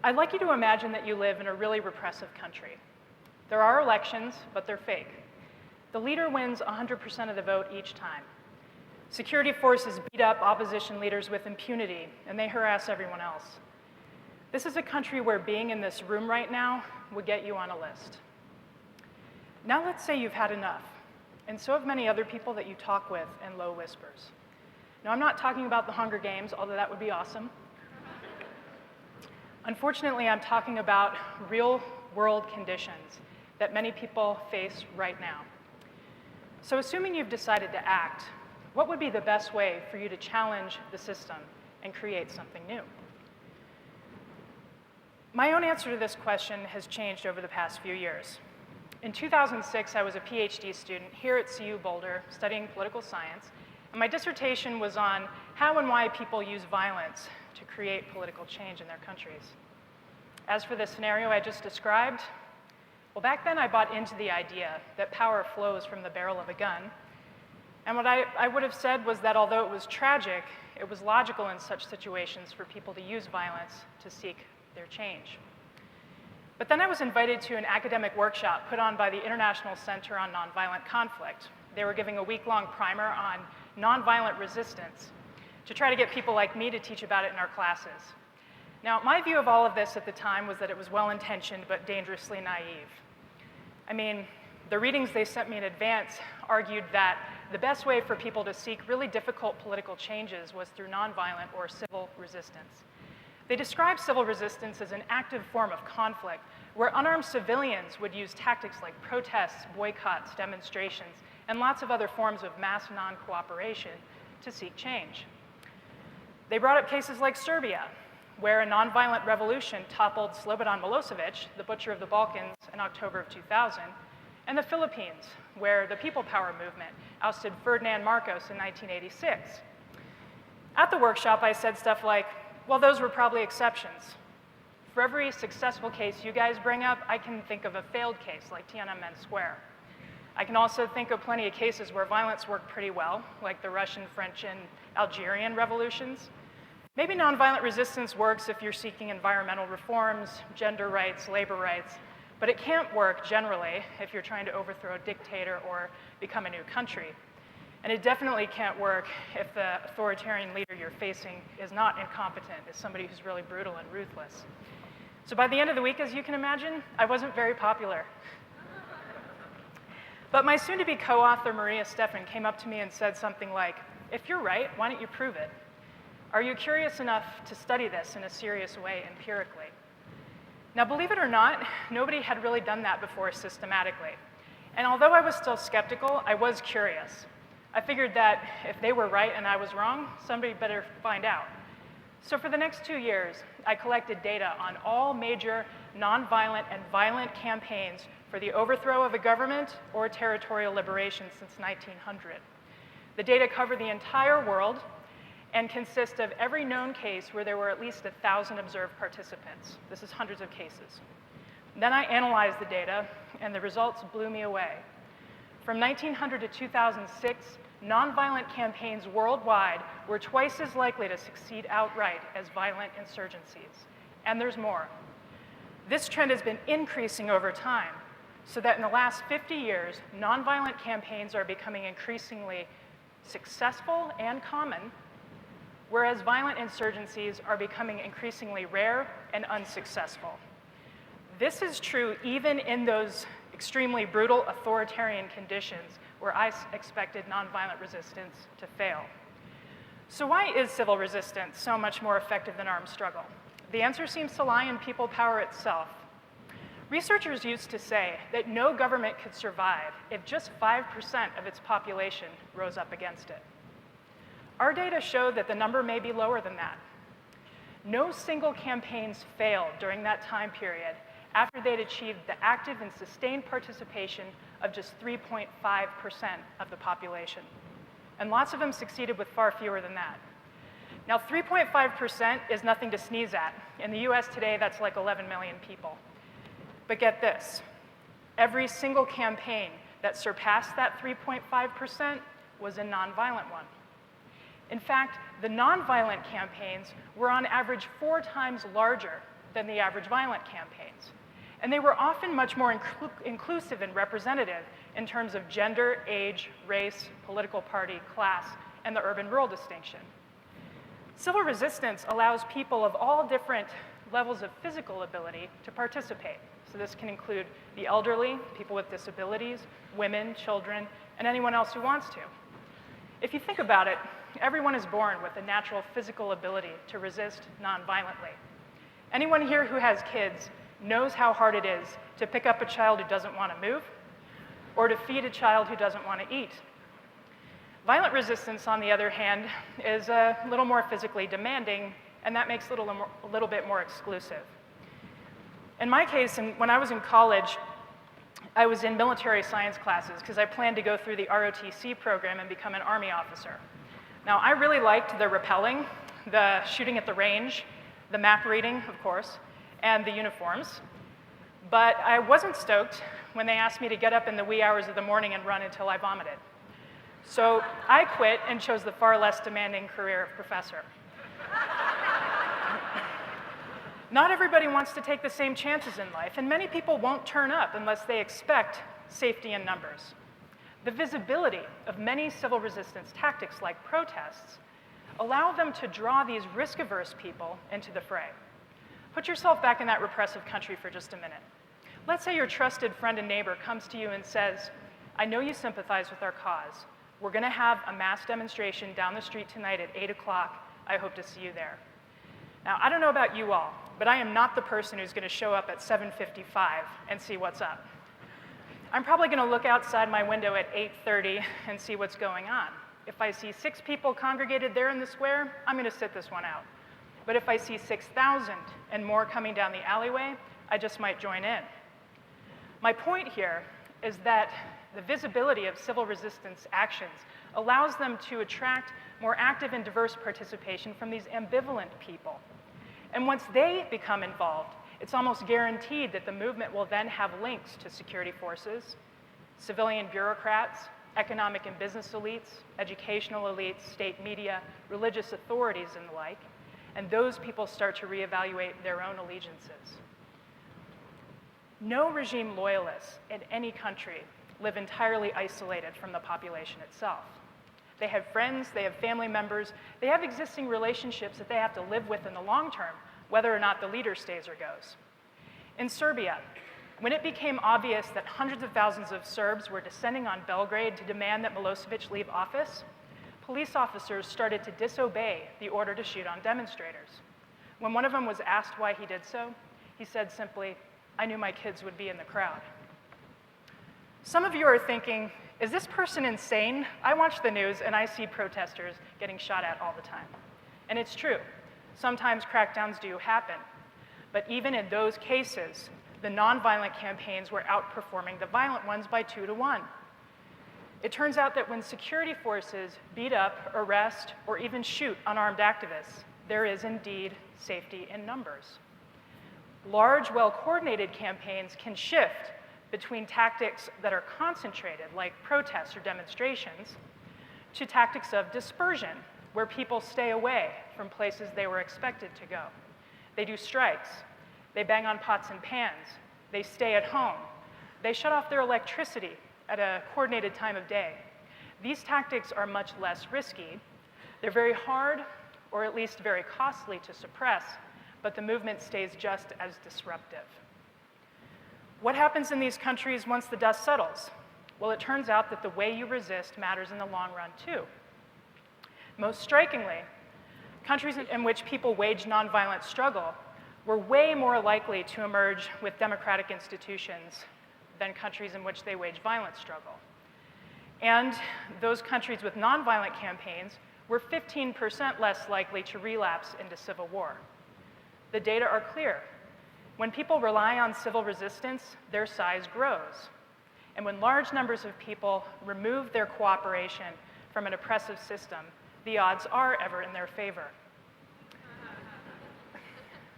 I'd like you to imagine that you live in a really repressive country. There are elections, but they're fake. The leader wins 100% of the vote each time. Security forces beat up opposition leaders with impunity, and they harass everyone else. This is a country where being in this room right now would get you on a list. Now let's say you've had enough, and so have many other people that you talk with in low whispers. Now, I'm not talking about the Hunger Games, although that would be awesome. Unfortunately, I'm talking about real-world conditions that many people face right now. So assuming you've decided to act, what would be the best way for you to challenge the system and create something new? My own answer to this question has changed over the past few years. In 2006, I was a PhD student here at CU Boulder studying political science, and my dissertation was on how and why people use violence to create political change in their countries. As for the scenario I just described, well, back then I bought into the idea that power flows from the barrel of a gun, and what I would have said was that although it was tragic, it was logical in such situations for people to use violence to seek their change. But then I was invited to an academic workshop put on by the International Center on Nonviolent Conflict. They were giving a week-long primer on nonviolent resistance to try to get people like me to teach about it in our classes. Now, my view of all of this at the time was that it was well-intentioned but dangerously naive. I mean, the readings they sent me in advance argued that the best way for people to seek really difficult political changes was through nonviolent or civil resistance. They described civil resistance as an active form of conflict where unarmed civilians would use tactics like protests, boycotts, demonstrations, and lots of other forms of mass non-cooperation to seek change. They brought up cases like Serbia, where a nonviolent revolution toppled Slobodan Milosevic, the butcher of the Balkans, in October of 2000, and the Philippines, where the People Power movement ousted Ferdinand Marcos in 1986. At the workshop, I said stuff like, well, those were probably exceptions. For every successful case you guys bring up, I can think of a failed case like Tiananmen Square. I can also think of plenty of cases where violence worked pretty well, like the Russian, French, and Algerian revolutions. Maybe nonviolent resistance works if you're seeking environmental reforms, gender rights, labor rights, but it can't work generally if you're trying to overthrow a dictator or become a new country. And it definitely can't work if the authoritarian leader you're facing is not incompetent, is somebody who's really brutal and ruthless. So by the end of the week, as you can imagine, I wasn't very popular. But my soon-to-be co-author, Maria Steffen, came up to me and said something like, if you're right, why don't you prove it? Are you curious enough to study this in a serious way empirically? Now, believe it or not, nobody had really done that before systematically. And although I was still skeptical, I was curious. I figured that if they were right and I was wrong, somebody better find out. So for the next 2 years, I collected data on all major nonviolent and violent campaigns for the overthrow of a government or territorial liberation since 1900. The data cover the entire world and consist of every known case where there were at least 1,000 observed participants. This is hundreds of cases. Then I analyzed the data, and the results blew me away. From 1900 to 2006, nonviolent campaigns worldwide were twice as likely to succeed outright as violent insurgencies. And there's more. This trend has been increasing over time, so that in the last 50 years, nonviolent campaigns are becoming increasingly successful and common, whereas violent insurgencies are becoming increasingly rare and unsuccessful. This is true even in those extremely brutal authoritarian conditions where I expected nonviolent resistance to fail. So why is civil resistance so much more effective than armed struggle? The answer seems to lie in people power itself. Researchers used to say that no government could survive if just 5% of its population rose up against it. Our data show that the number may be lower than that. No single campaigns failed during that time period after they'd achieved the active and sustained participation of just 3.5% of the population. And lots of them succeeded with far fewer than that. Now, 3.5% is nothing to sneeze at. In the US today, that's like 11 million people. But get this, every single campaign that surpassed that 3.5% was a nonviolent one. In fact, the nonviolent campaigns were on average 4 times larger than the average violent campaigns. And they were often much more inclusive and representative in terms of gender, age, race, political party, class, and the urban-rural distinction. Civil resistance allows people of all different levels of physical ability to participate. So this can include the elderly, people with disabilities, women, children, and anyone else who wants to. If you think about it, everyone is born with a natural physical ability to resist nonviolently. Anyone here who has kids knows how hard it is to pick up a child who doesn't want to move or to feed a child who doesn't want to eat. Violent resistance, on the other hand, is a little more physically demanding, and that makes it a little bit more exclusive. In my case, when I was in college, I was in military science classes because I planned to go through the ROTC program and become an Army officer. Now, I really liked the rappelling, the shooting at the range, the map reading, of course, and the uniforms. But I wasn't stoked when they asked me to get up in the wee hours of the morning and run until I vomited. So I quit and chose the far less demanding career of professor. Not everybody wants to take the same chances in life, and many people won't turn up unless they expect safety in numbers. The visibility of many civil resistance tactics like protests allow them to draw these risk-averse people into the fray. Put yourself back in that repressive country for just a minute. Let's say your trusted friend and neighbor comes to you and says, I know you sympathize with our cause. We're going to have a mass demonstration down the street tonight at 8 o'clock. I hope to see you there. Now, I don't know about you all, but I am not the person who's going to show up at 7:55 and see what's up. I'm probably going to look outside my window at 8:30 and see what's going on. If I see 6 people congregated there in the square, I'm going to sit this one out. But if I see 6,000 and more coming down the alleyway, I just might join in. My point here is that the visibility of civil resistance actions allows them to attract more active and diverse participation from these ambivalent people. And once they become involved, it's almost guaranteed that the movement will then have links to security forces, civilian bureaucrats, economic and business elites, educational elites, state media, religious authorities, and the like. And those people start to reevaluate their own allegiances. No regime loyalists in any country live entirely isolated from the population itself. They have friends, they have family members, they have existing relationships that they have to live with in the long term, whether or not the leader stays or goes. In Serbia, when it became obvious that hundreds of thousands of Serbs were descending on Belgrade to demand that Milosevic leave office, police officers started to disobey the order to shoot on demonstrators. When one of them was asked why he did so, he said simply, I knew my kids would be in the crowd. Some of you are thinking, is this person insane? I watch the news and I see protesters getting shot at all the time. And it's true. Sometimes crackdowns do happen. But even in those cases, the nonviolent campaigns were outperforming the violent ones by 2 to 1. It turns out that when security forces beat up, arrest, or even shoot unarmed activists, there is indeed safety in numbers. Large, well-coordinated campaigns can shift between tactics that are concentrated, like protests or demonstrations, to tactics of dispersion, where people stay away from places they were expected to go. They do strikes, they bang on pots and pans, they stay at home, they shut off their electricity at a coordinated time of day. These tactics are much less risky. They're very hard, or at least very costly to suppress, but the movement stays just as disruptive. What happens in these countries once the dust settles? Well, it turns out that the way you resist matters in the long run, too. Most strikingly, countries in which people wage nonviolent struggle were way more likely to emerge with democratic institutions than countries in which they wage violent struggle. And those countries with nonviolent campaigns were 15% less likely to relapse into civil war. The data are clear. When people rely on civil resistance, their size grows. And when large numbers of people remove their cooperation from an oppressive system, the odds are ever in their favor.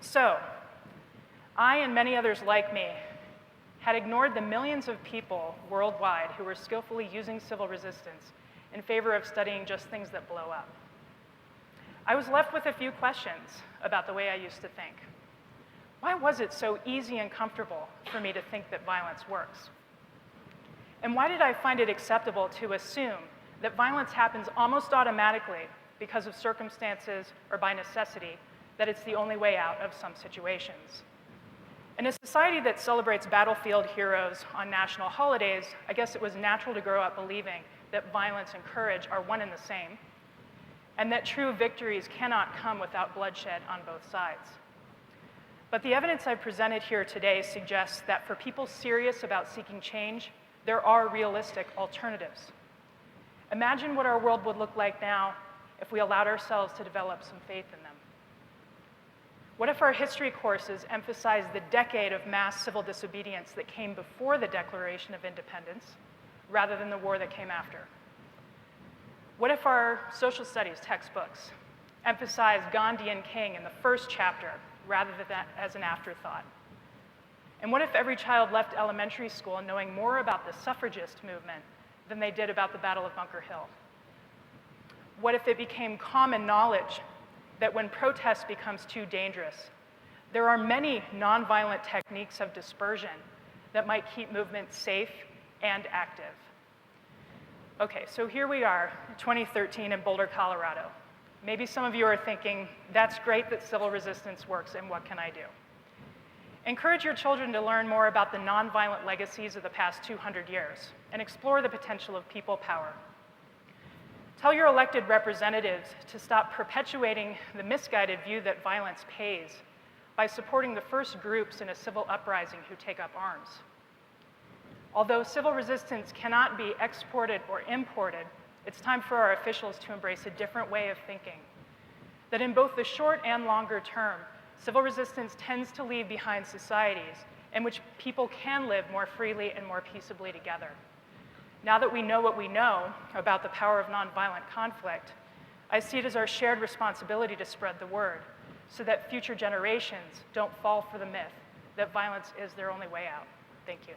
So, I and many others like me had ignored the millions of people worldwide who were skillfully using civil resistance in favor of studying just things that blow up. I was left with a few questions about the way I used to think. Why was it so easy and comfortable for me to think that violence works? And why did I find it acceptable to assume that violence happens almost automatically because of circumstances or by necessity, that it's the only way out of some situations? In a society that celebrates battlefield heroes on national holidays, I guess it was natural to grow up believing that violence and courage are one and the same, and that true victories cannot come without bloodshed on both sides. But the evidence I've presented here today suggests that for people serious about seeking change, there are realistic alternatives. Imagine what our world would look like now if we allowed ourselves to develop some faith in them. What if our history courses emphasized the decade of mass civil disobedience that came before the Declaration of Independence, rather than the war that came after? What if our social studies textbooks emphasized Gandhi and King in the first chapter, rather than that as an afterthought? And what if every child left elementary school knowing more about the suffragist movement than they did about the Battle of Bunker Hill? What if it became common knowledge that when protest becomes too dangerous, there are many nonviolent techniques of dispersion that might keep movements safe and active? Okay, so here we are, 2013 in Boulder, Colorado. Maybe some of you are thinking, that's great that civil resistance works, and what can I do? Encourage your children to learn more about the nonviolent legacies of the past 200 years and explore the potential of people power. Tell your elected representatives to stop perpetuating the misguided view that violence pays by supporting the first groups in a civil uprising who take up arms. Although civil resistance cannot be exported or imported, it's time for our officials to embrace a different way of thinking, that in both the short and longer term, civil resistance tends to leave behind societies in which people can live more freely and more peaceably together. Now that we know what we know about the power of nonviolent conflict, I see it as our shared responsibility to spread the word so that future generations don't fall for the myth that violence is their only way out. Thank you.